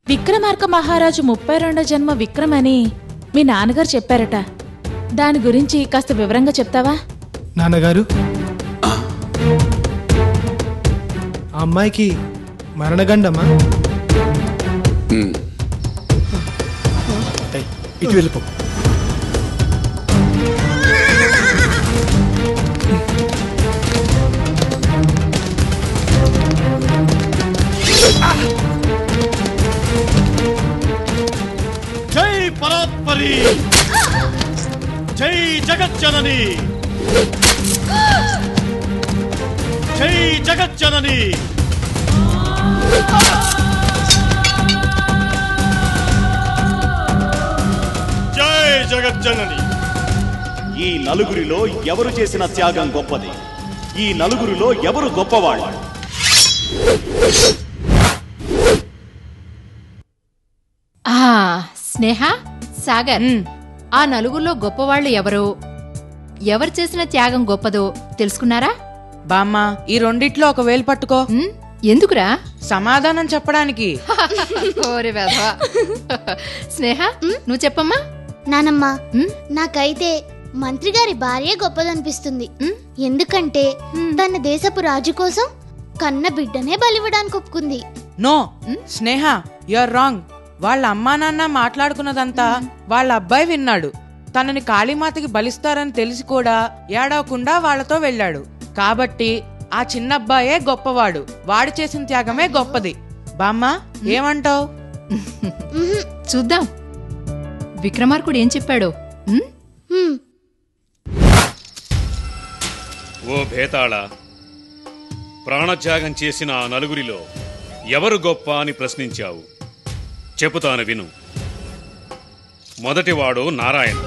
విక్రమార్క మహారాజు 32వ జన్మ విక్రమని మీ నాన్నగారు చెప్పారట. దాని గురించి కాస్త వివరంగా చెప్తావా? నాన్నగారు, ఆ అమ్మాయికి మరణగండమ్మా. ఇటు వెళ్ళిపో. జై పరాత్పరి, జై జగజ్జనని, జై జగజ్జనని. జై జగజ్జనని. ఈ నలుగురిలో ఎవరు చేసిన త్యాగం గొప్పది? ఈ నలుగురిలో ఎవరు గొప్పవాళ్ళు? స్నేహ, సాగర్, ఆ నలుగురిలో గొప్పవాళ్లు ఎవరు చేసిన త్యాగం గొప్పదో తెలుసుకున్నారా? బామ్మ, ఈ రెండిట్లో ఒక వేలు పట్టుకో. ఎందుకురా? సమాధానం చెప్పడానికి. స్నేహ, నువ్వు చెప్పమ్మా. నానమ్మా, నాకైతే మంత్రి గారి భార్య గొప్పదనిపిస్తుంది. ఎందుకంటే తన దేశపు రాజు కోసం కన్న బిడ్డనే బలివ్వడానికి ఒప్పుకుంది. No Sneha, you're wrong. వాళ్ళ అమ్మా నాన్న మాట్లాడుకున్నదంతా వాళ్ళ అబ్బాయి విన్నాడు. తనని కాళీమాతకి బలిస్తారని తెలిసి కూడా ఏడవకుండా వాళ్లతో వెళ్ళాడు. కాబట్టి ఆ చిన్నబ్బాయే గొప్పవాడు. వాడు చేసిన త్యాగమే గొప్పది. బామ్మ, ఏమంటావు? చూద్దాం విక్రమార్కుడు ఏం చెప్పాడో. ఓ భేతాళ, ప్రాణత్యాగం చేసిన ఆ నలుగురిలో ఎవరు గొప్ప అని ప్రశ్నించావు. చెబుతాను విను. మొదటివాడు నారాయణ.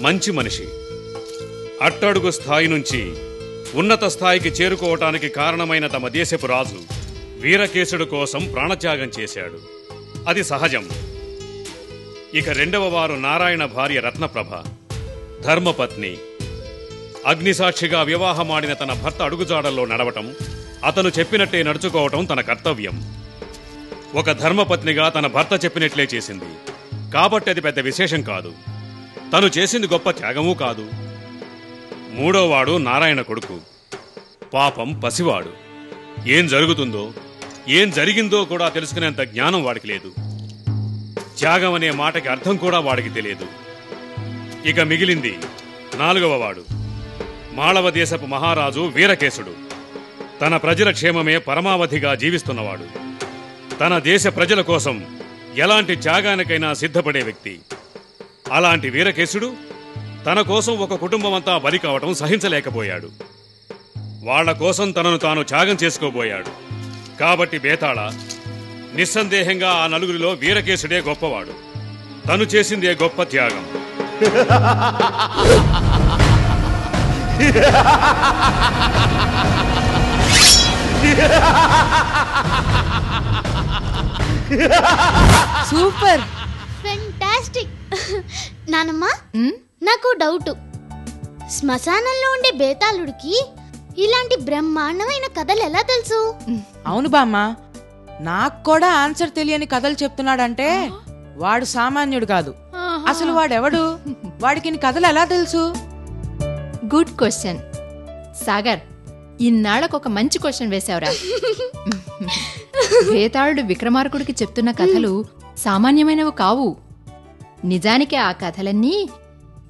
మంచి మనిషి. అట్టడుగు స్థాయి నుంచి ఉన్నత స్థాయికి చేరుకోవటానికి కారణమైన తమ దేశపు రాజు వీరకేశుడు కోసం ప్రాణత్యాగం చేశాడు. అది సహజం. ఇక రెండవ వారు నారాయణ భార్య రత్నప్రభ. ధర్మపత్ని. అగ్నిసాక్షిగా వివాహమాడిన తన భర్త అడుగుజాడల్లో నడవటం, అతను చెప్పినట్టే నడుచుకోవటం తన కర్తవ్యం. ఒక ధర్మపత్నిగా తన భర్త చెప్పినట్లే చేసింది. కాబట్టి అది పెద్ద విశేషం కాదు. తను చేసింది గొప్ప త్యాగమూ కాదు. మూడోవాడు నారాయణ కొడుకు. పాపం పసివాడు. ఏం జరుగుతుందో, ఏం జరిగిందో కూడా తెలుసుకునేంత జ్ఞానం వాడికి లేదు. త్యాగం అనే మాటకి అర్థం కూడా వాడికి తెలియదు. ఇక మిగిలింది నాలుగవ వాడు. మాళవ దేశపు మహారాజు వీరకేశుడు. తన ప్రజల క్షేమమే పరమావధిగా జీవిస్తున్నవాడు. తన దేశ ప్రజల కోసం ఎలాంటి త్యాగానికైనా సిద్ధపడే వ్యక్తి. అలాంటి వీరకేశుడు తన కోసం ఒక కుటుంబమంతా బలి కావటం సహించలేకపోయాడు. వాళ్ల కోసం తనను తాను త్యాగం చేసుకోబోయాడు. కాబట్టి బేతాళ, నిస్సందేహంగా ఆ నలుగురిలో వీరకేశుడే గొప్పవాడు. తను చేసిందే గొప్ప త్యాగం. Super, fantastic. నానమ్మా, నాకు డౌట్. శ్మశానంలో ఉండే బేతాళుడికి ఇలాంటి బ్రహ్మాండమైన కథలు ఎలా తెలుసు? అవును బామ్మ, నాకు కూడా ఆన్సర్ తెలియని కథలు చెప్తున్నాడంటే వాడు సామాన్యుడు కాదు. అసలు వాడెవడు? వాడికి కథలు ఎలా తెలుసు? Good question. సాగర్, ఇన్నాళ్ళకొక మంచి క్వశ్చన్ వేశావురా. భేతాళుడు విక్రమార్కుడికి చెప్తున్న కథలు సామాన్యమైనవి కావు. నిజానికి ఆ కథలన్నీ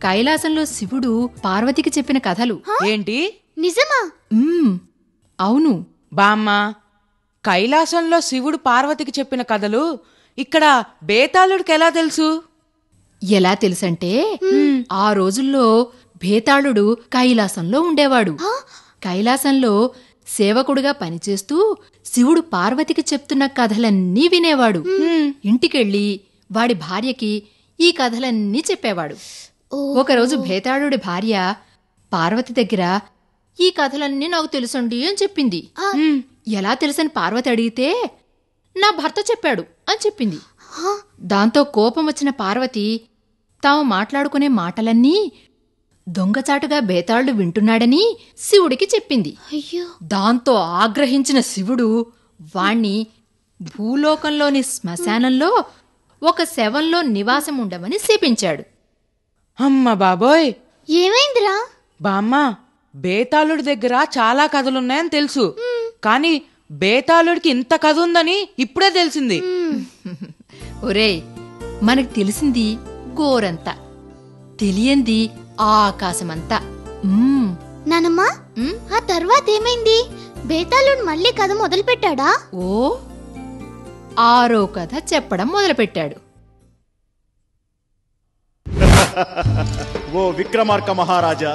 కైలాసంలో శివుడు పార్వతికి చెప్పిన కథలు. ఏంటి? నిజమా? అవును బామ్మ, కైలాసంలో శివుడు పార్వతికి చెప్పిన కథలు ఇక్కడ బేతాళుడికి ఎలా తెలుసు? ఎలా తెలుసంటే, ఆ రోజుల్లో భేతాళుడు కైలాసంలో ఉండేవాడు. కైలాసంలో సేవకుడుగా పనిచేస్తూ శివుడు పార్వతికి చెప్తున్న కథలన్నీ వినేవాడు. ఇంటికెళ్ళి వాడి భార్యకి ఈ కథలన్నీ చెప్పేవాడు. ఒకరోజు భేతాళుడి భార్య పార్వతి దగ్గర ఈ కథలన్నీ నాకు తెలుసండి అని చెప్పింది. ఎలా తెలుసని పార్వతి అడిగితే, నా భర్త చెప్పాడు అని చెప్పింది. దాంతో కోపం వచ్చిన పార్వతి తాము మాట్లాడుకునే మాటలన్నీ దొంగచాటుగా బేతాళుడు వింటున్నాడని శివుడికి చెప్పింది. దాంతో ఆగ్రహించిన శివుడు వాణ్ణి భూలోకంలోని శ్మశానంలో ఒక శవంలో నివాసం ఉండమని శపించాడు. అమ్మ బాబోయ్! ఏమైందిరా? బామ్మ, బేతాళుడి దగ్గర చాలా కథలున్నాయని తెలుసు, కానీ బేతాళుడికి ఇంత కథ ఉందని ఇప్పుడే తెలిసింది. ఒరేయ్, మనకు తెలిసింది గోరంతా, తెలియంది ఆకాశమంతా. నానమ్మా, ఆ తర్వాత ఏమైంది? బేతాళుడు మళ్ళీ కథ మొదలు పెట్టాడా? ఓ, 6వ కథ చెప్పడం మొదలుపెట్టాడు. ఓ విక్రమార్క మహారాజా,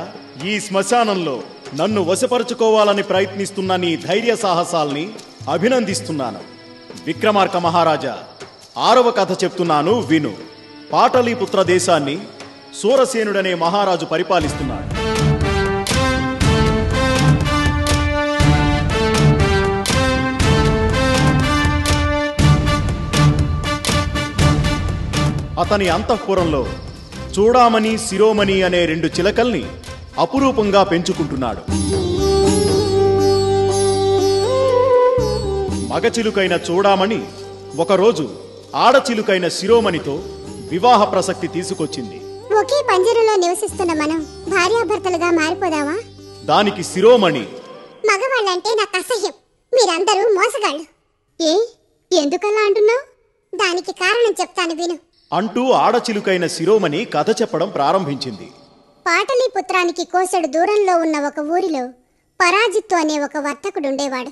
ఈ శ్మశానంలో నన్ను వశపరుచుకోవాలని ప్రయత్నిస్తున్న నీ ధైర్య సాహసాల్ని అభినందిస్తున్నాను. విక్రమార్క మహారాజా, 6వ కథ చెప్తున్నాను, విను. పాటలీపుత్ర దేశాన్ని సూరసేనుడనే మహారాజు పరిపాలిస్తున్నాడు. అతని అంతఃపురంలో చూడామణి, శిరోమణి అనే 2 చిలకల్ని అపురూపంగా పెంచుకుంటున్నాడు. మగచిలుకైన చూడామణి ఒకరోజు ఆడచిలుకైన శిరోమణితో వివాహ ప్రసక్తి తీసుకొచ్చింది. ఒకే పంజరంలో నివసిస్తున్న మనం భార్యాభర్తలుగా మారిపోదామా? దానికి శిరోమణి, మగవాళ్ళంటే నాకు అసహ్యం, మీరందరూ మోసగాళ్ళు. ఎందుకలా అంటున్నావు? దానికి కారణం చెప్తాను, విను అంటూ ఆడచిలుకైన శిరోమణి కథ చెప్పడం ప్రారంభించింది. పాటలీపుత్రానికి కోసెడు దూరంలో ఉన్న ఒక ఊరిలో పరాజిత్తు అనే ఒక వర్తకుడుండేవాడు.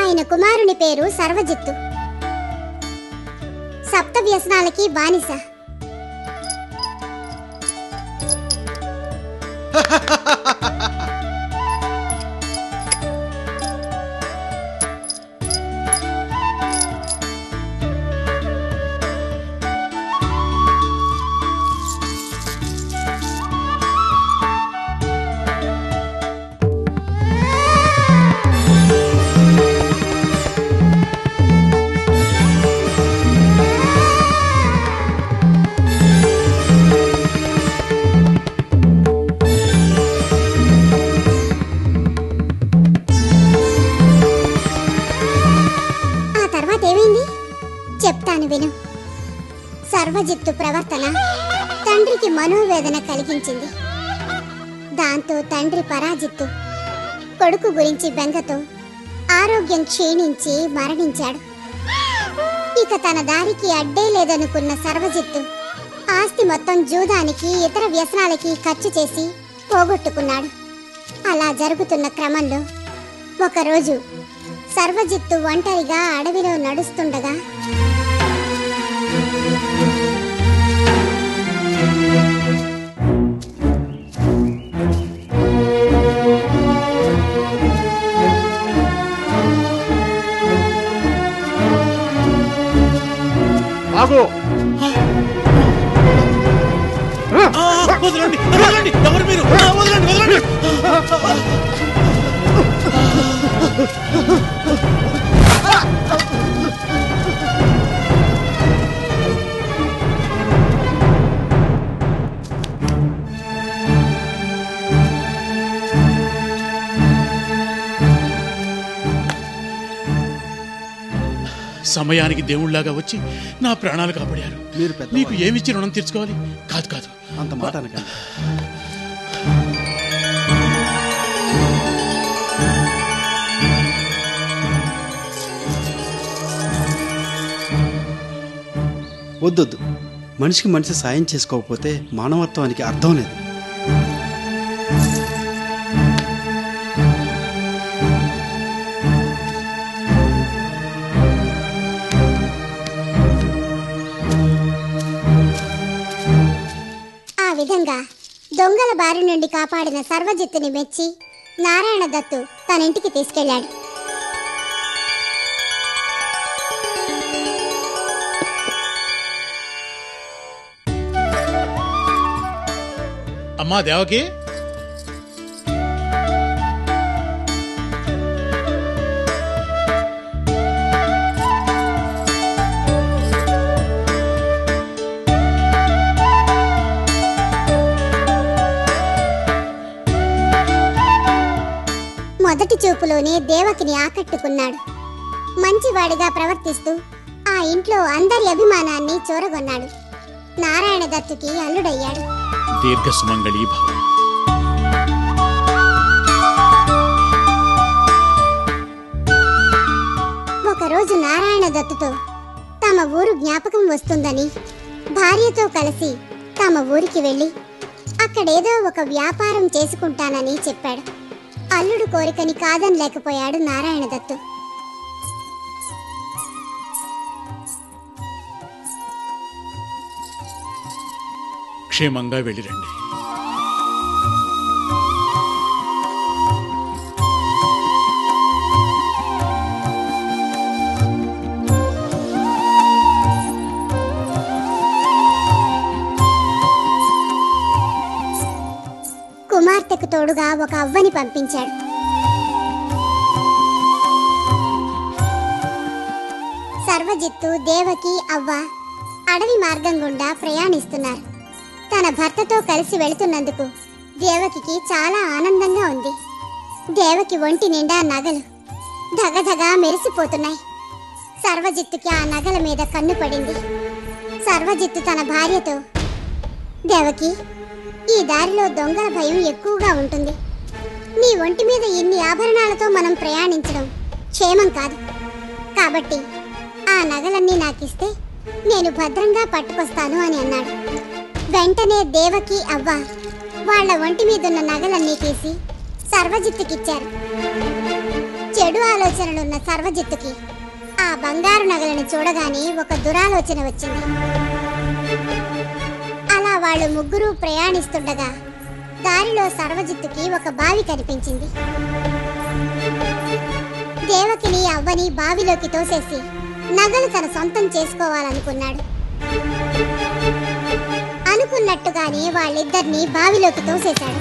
ఆయన కుమారుని పేరు సర్వజిత్తు. సప్త వ్యసనాలకి బానిస. చెప్తాను విను. సర్వజిత్తు ప్రవర్తన తండ్రికి మనోవేదన కలిగించింది. దాంతో తండ్రి పరాజిత్తు కొడుకు గురించి బెంగతో ఆరోగ్యం క్షీణించి మరణించాడు. ఇక తన దారికి అడ్డే లేదనుకున్న సర్వజిత్తు ఆస్తి మొత్తం జూదానికి, ఇతర వ్యసనాలకి ఖర్చు చేసి పోగొట్టుకున్నాడు. అలా జరుగుతున్న క్రమంలో ఒకరోజు సర్వజిత్తు ఒంటరిగా అడవిలో నడుస్తుండగా వదలండి, వదలండి, ఎవరు మీరు? వదలండి, వదలండి. సమయానికి దేవుళ్లాగా వచ్చి నా ప్రాణాలు కాపాడారు. నీకు ఏమిచ్చి రుణం తీర్చుకోవాలి? కాదు కాదు, అంత మాట అనకండి. వద్దొద్దు, మనిషికి మనిషి సాయం చేసుకోకపోతే మానవత్వానికి అర్థం లేదు. విధంగా దొంగల బారి నుండి కాపాడిన సర్వజిత్తుని మెచ్చి నారాయణ దత్తు తన ఇంటికి తీసుకెళ్లాడు. అమ్మా దేవకి, మొదటి చూపులోనే దేవకిని ఆకట్టుకున్నాడు. మంచివాడిగా ప్రవర్తిస్తూ ఆ ఇంట్లో అందరి అభిమానాన్ని చూరగొన్నాడు. నారాయణ దత్తుకి అల్లుడయ్యాడు. దీర్ఘ సుమంగళీ భవ. ఒకరోజు నారాయణ దత్తుతో తమ ఊరు జ్ఞాపకం వస్తుందని భార్యతో కలిసి తమ ఊరికి వెళ్ళి అక్కడేదో ఒక వ్యాపారం చేసుకుంటానని చెప్పాడు. అల్లుడు కోరికని కాదనలేకపోయాడు నారాయణ దత్తు. క్షేమంగా వెళ్ళిరండి. కుమార్తెకు తోడుగా ఒక అవ్వని పంపించాడు. సర్వజిత్తు, దేవకి, అవ్వ అడవి మార్గం గుండా ప్రయాణిస్తున్నారు. తన భర్తతో కలిసి వెళుతున్నందుకు దేవకికి చాలా ఆనందంగా ఉంది. దేవకి ఒంటి నిండా నగలు ధగధగా మెరిసిపోతున్నాయి. సర్వజిత్తుకి ఆ నగల మీద కన్ను పడింది. సర్వజిత్తు తన భార్యతో, దేవకి, ఈ దారిలో దొంగల భయం ఎక్కువగా ఉంటుంది. నీ ఒంటి మీద ఇన్ని ఆభరణాలతో మనం ప్రయాణించడం క్షేమం కాదు. కాబట్టి ఆ నగలన్నీ నాకిస్తే నేను భద్రంగా పట్టుకొస్తాను అని అన్నాడు. వెంటనే దేవకి, అవ్వ వాళ్ళ ఒంటి మీదున్న నగలన్నీ తీసి సర్వజిత్తుకిచ్చారు. చెడు ఆలోచనలున్న సర్వజిత్తుకి ఆ బంగారు నగలను చూడగానే ఒక దురాలోచన వచ్చింది. అలా వాళ్ళు ముగ్గురు ప్రయాణిస్తుండగా దారిలో సర్వజిత్తుకి ఒక బావి కనిపించింది. దేవకిని, అవ్వని బావిలోకి తోసేసి నగలు తన సొంతం చేసుకోవాలనుకున్నాడు. అనుకున్నట్టుగానే వాళ్ళిద్దరినీ బావిలోకి తోసేశాడు.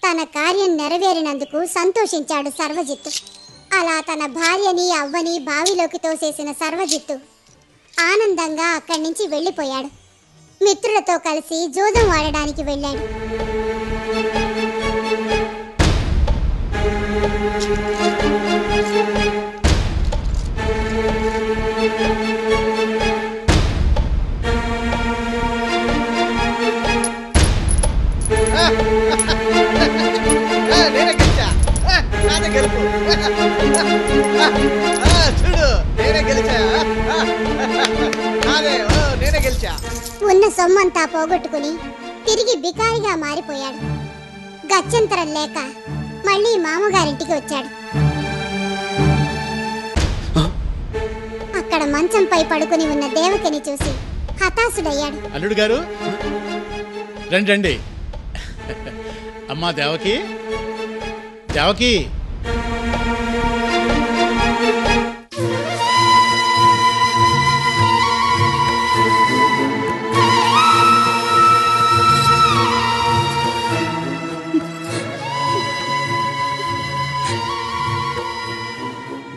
తన కార్యం నెరవేరినందుకు సంతోషించాడు సర్వజిత్తు. అలా తన భార్యని, అవ్వని బావిలోకి తోసేసిన సర్వజిత్తు ఆనందంగా అక్కడి నుంచి వెళ్ళిపోయాడు. మిత్రులతో కలిసి జూదం ఆడడానికి వెళ్ళాడు. ఉన్న సొమ్మంతా పోగొట్టుకుని తిరిగి బికారిగా మారిపోయాడు. గత్యంతరం లేక మళ్ళీ మామగారింటికి వచ్చాడు. అక్కడ మంచంపై పడుకుని ఉన్న దేవకిని చూసి హతాశుడయ్యాడు. అల్లుడు గారు రండి రండి. అమ్మా దేవకి, దేవకి.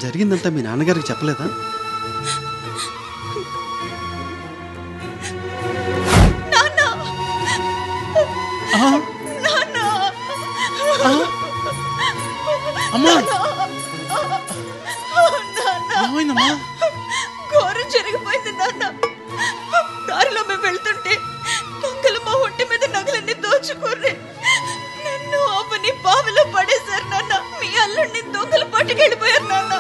జరిగిందంతా మీ నాన్నగారికి చెప్పలేదా? అమ్మా, ఏమైందమ్మా? ఘోరం జరిగిపోయింది నాన్న. దారిలో మేము వెళ్తుంటే దొంగలు మా ఒంటి మీద నగలన్నీ దోచుకుర్రే. నన్ను అవ్వని బావిలో పడేశారు నాన్న. మీ అల్లుడిని దొంగలు పట్టుకెళ్ళిపోయారు నాన్న.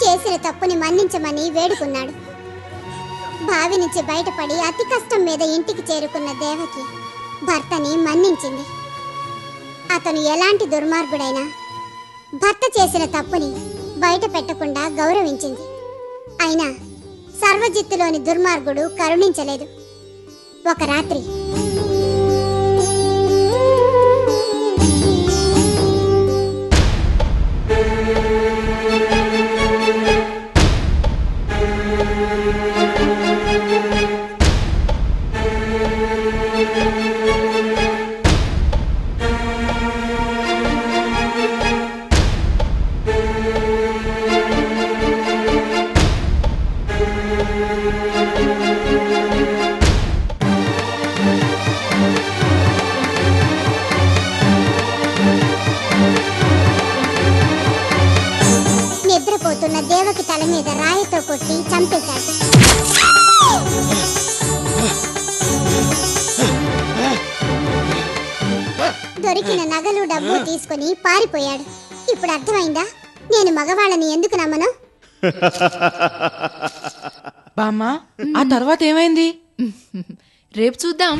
చేసిన తప్పుని మన్నించమని వేడుకున్నాడు. బావి నుంచి బయటపడి అతి కష్టం మీద ఇంటికి చేరుకున్న దేవకి భర్తని మన్నించింది. అతను ఎలాంటి దుర్మార్గుడైనా భర్త చేసిన తప్పుని బయట పెట్టకుండా గౌరవించింది. అయినా సర్వజిత్తులోని దుర్మార్గుడు కరుణించలేదు. ఒక రాత్రి నిద్రపోతున్న దేవకి తల మీద రాయితో కొట్టి చంపేశాడు. దొరికిన నగలు డబ్బు తీసుకుని పారిపోయాడు. ఇప్పుడు అర్థమైందా నేను మగవాళ్ళని ఎందుకు నమ్మను? బామ్మా, ఆ తర్వాత ఏమైంది? రేపు చూద్దాం.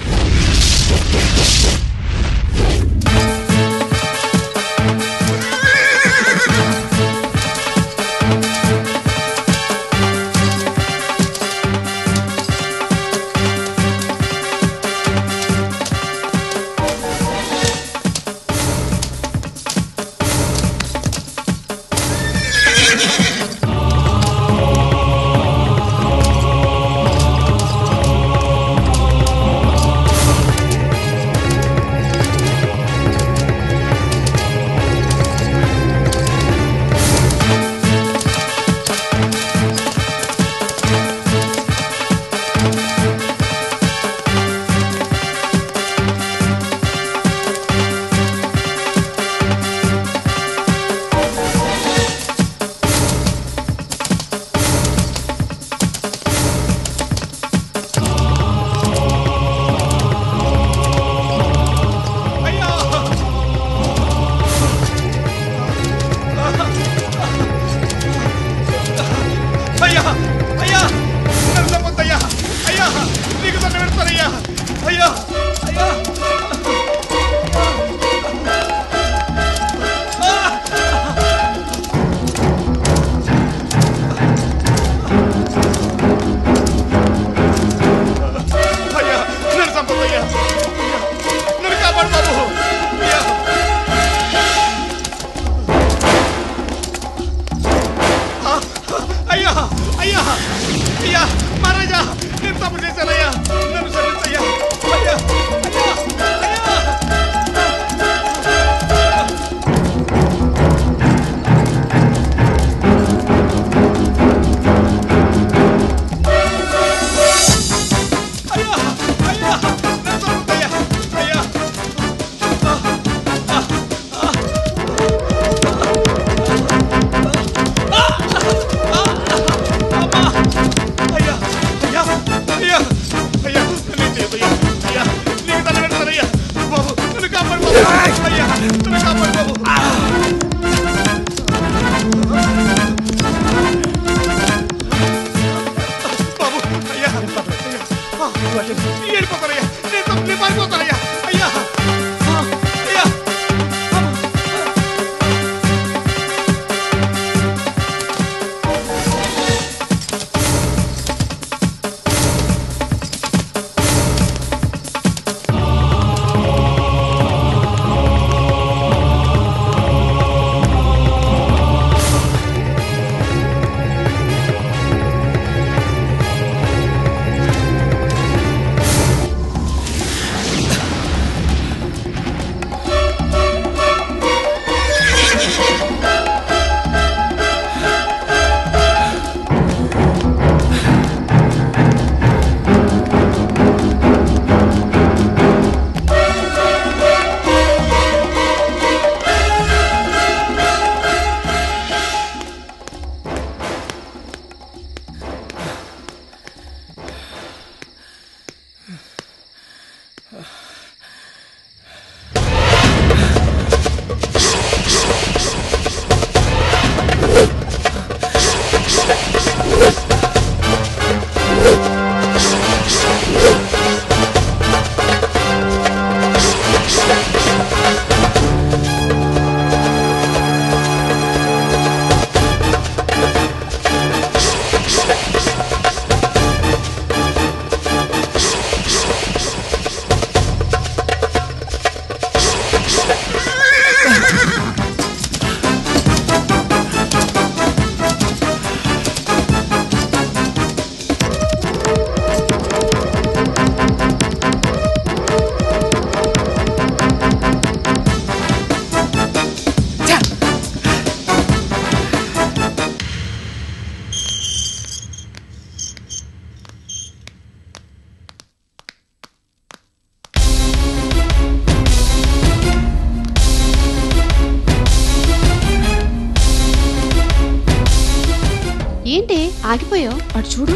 ఆగిపోయావు? అటు చూడు.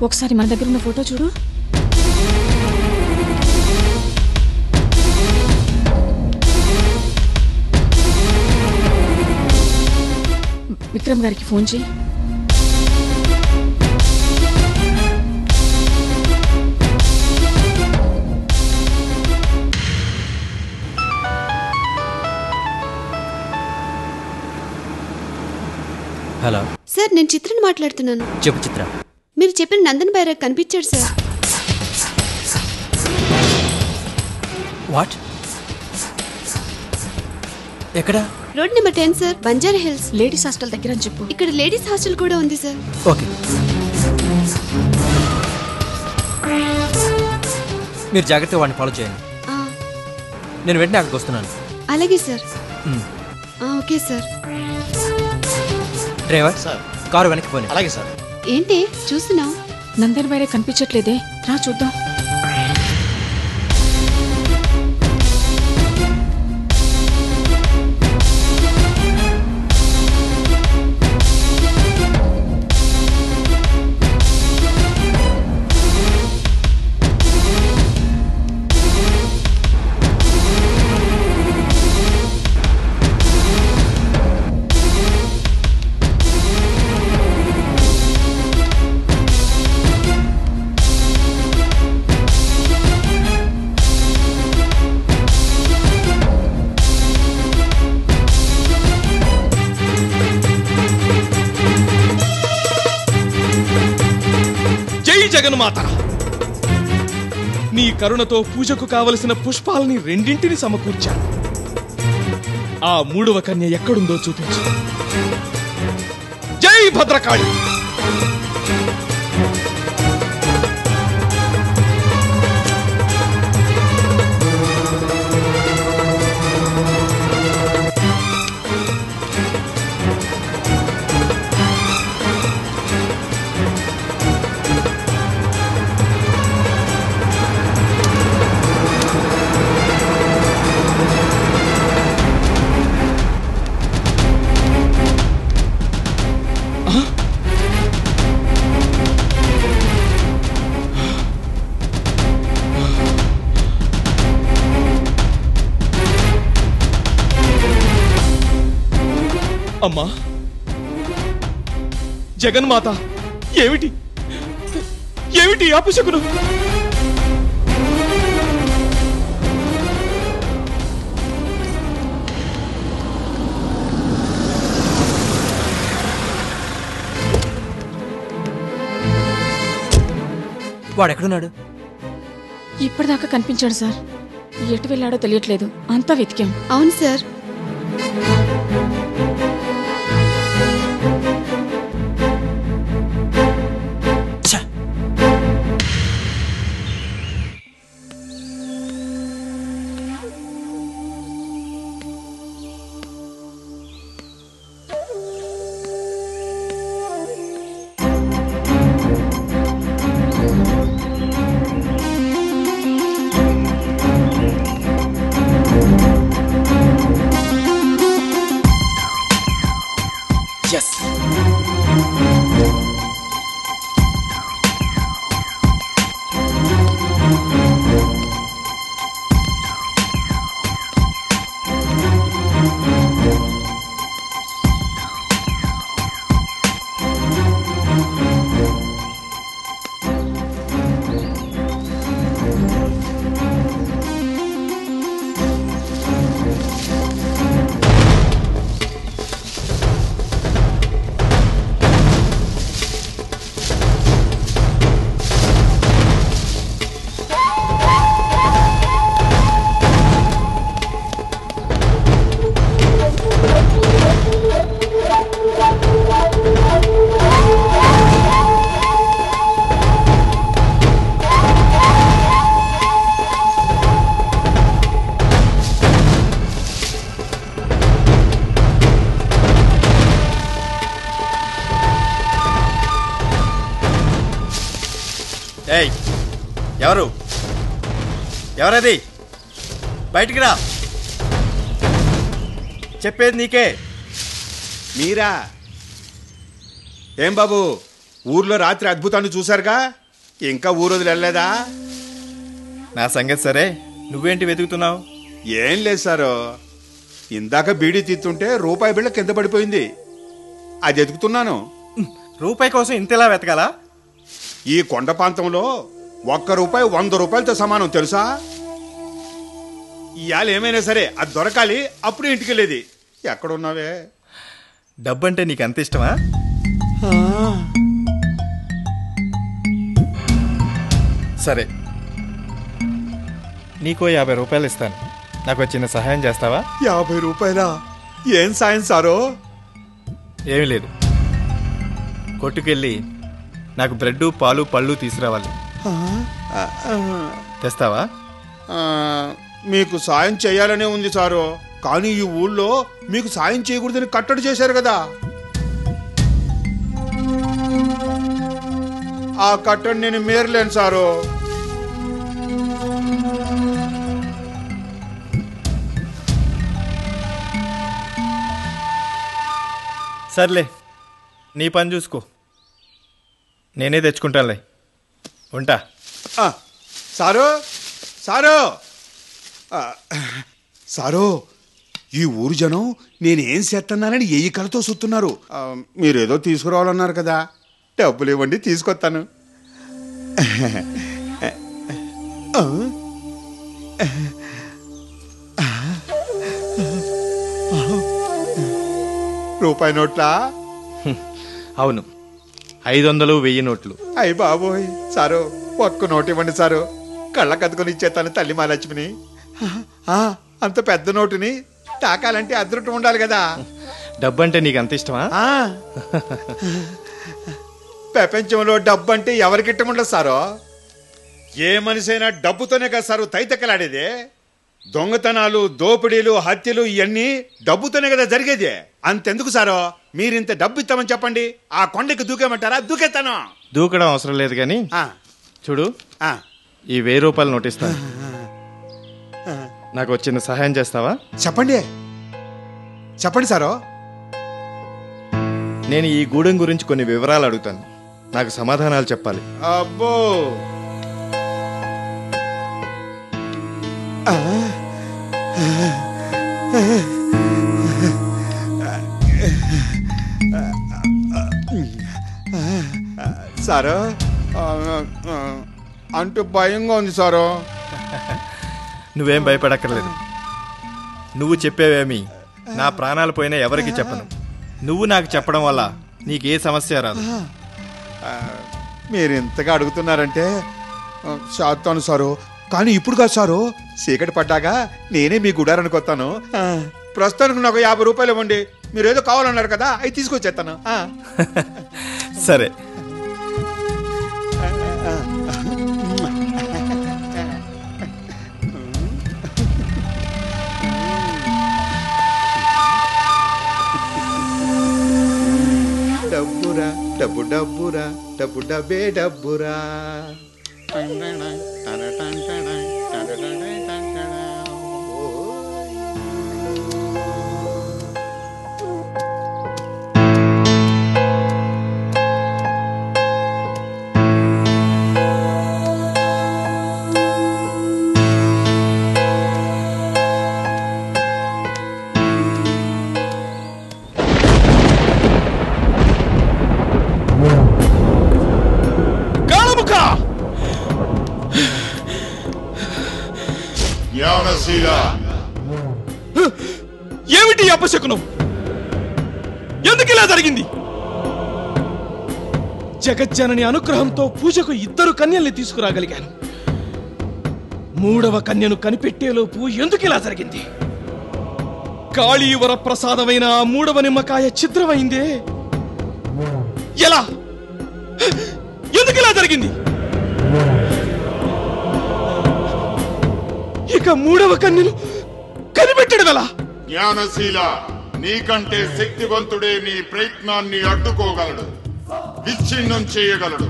ఒకసారి మన దగ్గర ఉన్న ఫోటో చూడు. విక్రమ్ గారికి ఫోన్ చేయి. హలో సార్, నేను చిత్రని మాట్లాడుతున్నాను. చెప్పు చిత్ర. మీరు చెప్పిన నందన్ బైరాగ్ కనిపించాడు సార్. వాట్? ఎక్కడ? Road number 10 sir, Banjara hills. Ladies hostel దగ్గర అని చెప్పు. ఇక్కడ లేడీస్ హాస్టల్ కూడా ఉంది సార్. ఓకే, మీరు జాగ్రత్తగా వాడిని ఫాలో చేయండి. నేను వెంటనే అక్కడికి వస్తున్నాను. అలాగే sir. Okay sir. Driver car వెనక్కి పోనీ. అలాగే సార్. ఏంటి చూస్తున్నావు? నందన్ బైరాగ్ కనిపించట్లేదే, రా చూద్దాం. జగన్మాత, నీ కరుణతో పూజకు కావలసిన పుష్పాలని రెండింటిని సమకూర్చాను. ఆ మూడవ కన్య ఎక్కడుందో చూపించు. జై భద్రకాళి. అమ్మా జగన్మాత, ఏమిటి ఏమిటి అపశకును? వాడెక్కడున్నాడు? ఇప్పటిదాకా కనిపించాడు సార్. ఎటు వెళ్ళాడో తెలియట్లేదు. అంతా వెతికాం. అవును సార్. ఏయ్, ఎవరు ఎవరది? బయటికి రా, చెప్పేది నీకే. మీరా? ఏం బాబు, ఊర్లో రాత్రి అద్భుతాన్ని చూశారుగా, ఇంకా ఊరోజులు వెళ్ళలేదా? నా సంగతి సరే, నువ్వేంటి వెతుకుతున్నావు? ఏం లేదు సారు, ఇందాక బీడీ తీస్తుంటే రూపాయి బిళ్ళ కింద పడిపోయింది, అది ఎదుగుతున్నాను. రూపాయి కోసం ఇంతలా వెతకాలా? ఈ కొండ ప్రాంతంలో ₹1 100 సమానం తెలుసా? ఇవాళ ఏమైనా సరే అది దొరకాలి, అప్పుడు ఇంటికి వెళ్ళేది. ఎక్కడున్నావే? డబ్బంటే నీకు అంత ఇష్టమా? సరే, నీకో ₹50 ఇస్తాను. నాకు చిన్న సహాయం చేస్తావా? ₹50? ఏం సాయం సారో? ఏమీ లేదు, కొట్టుకెళ్ళి నాకు బ్రెడ్, పాలు, పళ్ళు తీసుకురావాలి. తెస్తావా? మీకు సాయం చేయాలనే ఉంది సారు, కానీ ఈ ఊళ్ళో మీకు సాయం చేయకూడదని కట్టడి చేశారు కదా. ఆ కట్టడి నేను మేరలేను సారు. సర్లే, నీ పని చూసుకో, నేనే తెచ్చుకుంటానులే. ఉంటా. సారు సారు సారు, ఈ ఊరు జనం నేనేం చేస్తున్నానని ఏ కలతో సుత్తున్నారు. మీరేదో తీసుకురావాలన్నారు కదా, డబ్బులు ఇవ్వండి, తీసుకొస్తాను. రూపాయి నోట్లా? అవును, 500, 1000 నోట్లు. అయ్యి బాబోయ్ సారు, ఒక్క నోటు ఇవ్వండి సారు, కళ్ళ కదుకొని ఇచ్చేస్తాను తల్లి మహాలక్ష్మిని. అంత పెద్ద నోటుని తాకాలంటే అదృష్టం ఉండాలి కదా. డబ్బంటే నీకు అంత ఇష్టమా? ప్రపంచంలో డబ్బు అంటే ఎవరికిట్టం ఉండదు సారో. ఏ మనిషి అయినా డబ్బుతోనే కదా సారు తైతెక్కలాడేది. దొంగతనాలు, దోపిడీలు, హత్యలు ఇవన్నీ డబ్బుతోనే కదా జరిగేది. అంతెందుకు సారో, మీరింత డబ్బు ఇస్తామని చెప్పండి, ఆ కొండకి దూకేమంటారా? దూకేస్తాను. దూకడం అవసరం లేదు కానీ చూడు, ఈ ₹1000 నోట్ ఇస్తాను. నాకు చిన్న సహాయం చేస్తావా? చెప్పండి చెప్పండి సారో. నేను ఈ గూడెం గురించి కొన్ని వివరాలు అడుగుతాను, నాకు సమాధానాలు చెప్పాలి. అబ్బో, సారో అంటూ భయంగా ఉంది సారో. నువ్వేం భయపడక్కర్లేదు, నువ్వు చెప్పేవేమి నా ప్రాణాలు పోయినా ఎవరికి చెప్పను. నువ్వు నాకు చెప్పడం వల్ల నీకే సమస్య రాదు. మీరు ఇంతగా అడుగుతున్నారంటే చేస్తాను సారు, కానీ ఇప్పుడు కాదు సారు, చీకటి పడ్డాగా నేనే మీ గుడారానికి వస్తాను. ప్రస్తుతానికి నాకు ₹50 ఇవ్వండి, మీరు ఏదో కావాలన్నారు కదా, అవి తీసుకొచ్చేస్తాను. సరే, డబ్బురా డబ్బు డబ్బురా డబ్బు డబ్బే డబ్బురా. ఏమిటి అపశకునం? ఎందుకు ఇలా జరిగింది? జగజ్జనని అనుగ్రహంతో పూజకు 2 కన్యల్ని తీసుకురాగలిగాను. 3వ కన్యను కనిపెట్టేలోపు ఎందుకు ఇలా జరిగింది? కాళీవర ప్రసాదమైన ఆ 3వ నిమ్మకాయ ఛిద్రమైందే ఎలా? ఎందుకు ఇలా జరిగింది? ఇక 3వ కన్యను కనిపెట్టడం ఎలా? జ్ఞానశీల, నీకంటే శక్తివంతుడే నీ ప్రయత్నాన్ని అడ్డుకోగలడు, విచ్ఛిన్నం చేయగలడు.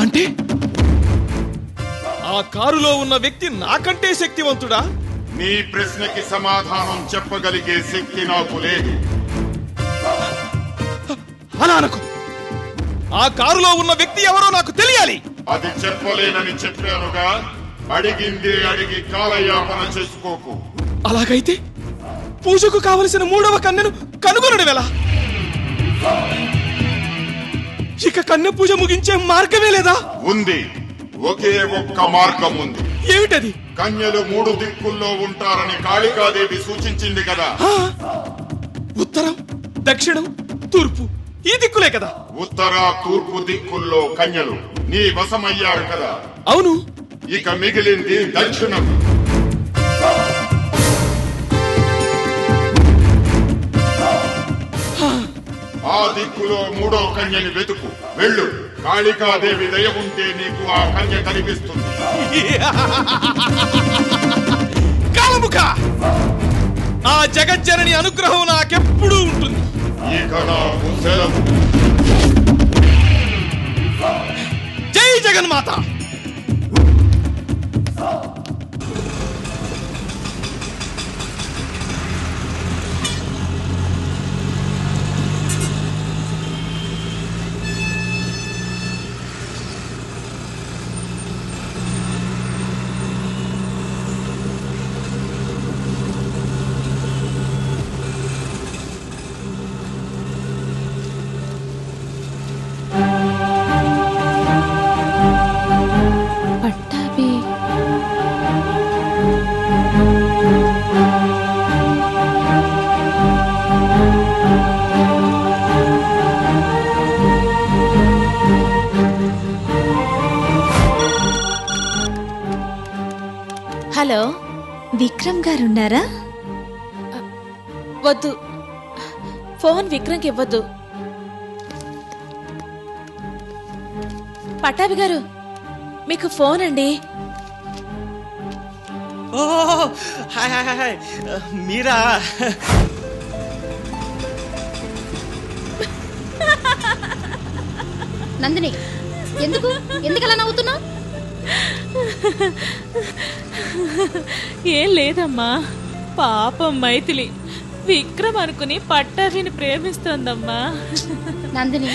అంటే ఆ కారులో ఉన్న వ్యక్తి నాకంటే శక్తివంతుడా? నీ ప్రశ్నకి సమాధానం చెప్పగలిగే శక్తి నాకు లేదు. అలా అనుకో. ఆ కారులో ఉన్న వ్యక్తి ఎవరో నాకు తెలియాలి. అది చెప్పలేనని చెప్పానుగా. అడిగింది అడిగి కాలయాపన చేసుకోకు. అలాగైతే పూజకు కావలసిన 3వ కన్యను కనుగొనడం ఎలా? ఇక కన్య పూజ ముగించే మార్గమే లేదా? ఉంది. ఒకే ఒక్క మార్గం ఉంది. ఏమిటది? కన్యలు 3 దిక్కుల్లో ఉంటారని కాళికాదేవి సూచించింది కదా. ఉత్తరం, దక్షిణం, తూర్పు ఈ దిక్కులే కదా. ఉత్తర తూర్పు దిక్కుల్లో కన్యలు నీ వశమయ్యారు కదా. అవును. ఇక మిగిలింది దక్షిణం. ఆ దిక్కులో 3వ కన్యని వెతుకు. వెళ్ళు. కాళికాదేవి దయ ఉంటే నీకు ఆ కన్య కనిపిస్తుంది. కాలముఖ, ఆ జగజ్జనని అనుగ్రహం నాకెప్పుడూ ఉంటుంది. ఇక నాకు సెలవు. జై జగన్మాత. హలో, విక్రమ్ గారున్నారా? వద్దు, ఫోన్ విక్రమ్కి ఇవ్వద్దు. పట్టాభి గారు, మీకు ఫోన్ అండి. ఓ హాయ్ హాయ్ హాయ్, మీరా? నందిని, ఎందుకు అలా నవ్వుతున్నావు? ఏం లేదమ్మా, పాపం మైథిలి విక్రమ్ అనుకుని పట్టాభిని ప్రేమిస్తోందమ్మా. నందిని,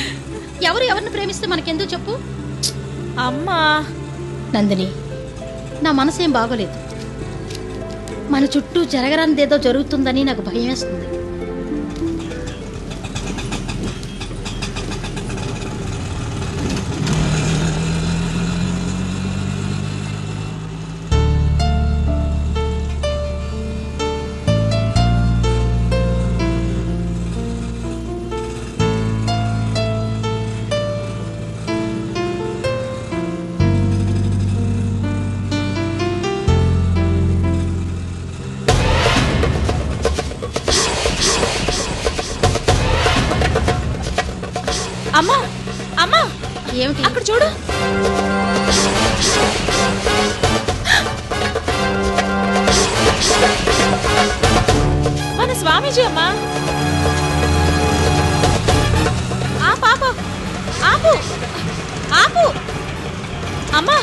ఎవరిని ప్రేమిస్తే మనకెందుకు చెప్పు? అమ్మా నందిని, నా మనసేం బాగోలేదు. మన చుట్టూ జరగరానిదేదో జరుగుతుందని నాకు భయం వేస్తుంది. అమ్మా అమ్మా, ఏమిటి అక్కడ చూడు. మన స్వామీజీ అమ్మా. ఆ పాప, ఆపు ఆపు అమ్మా.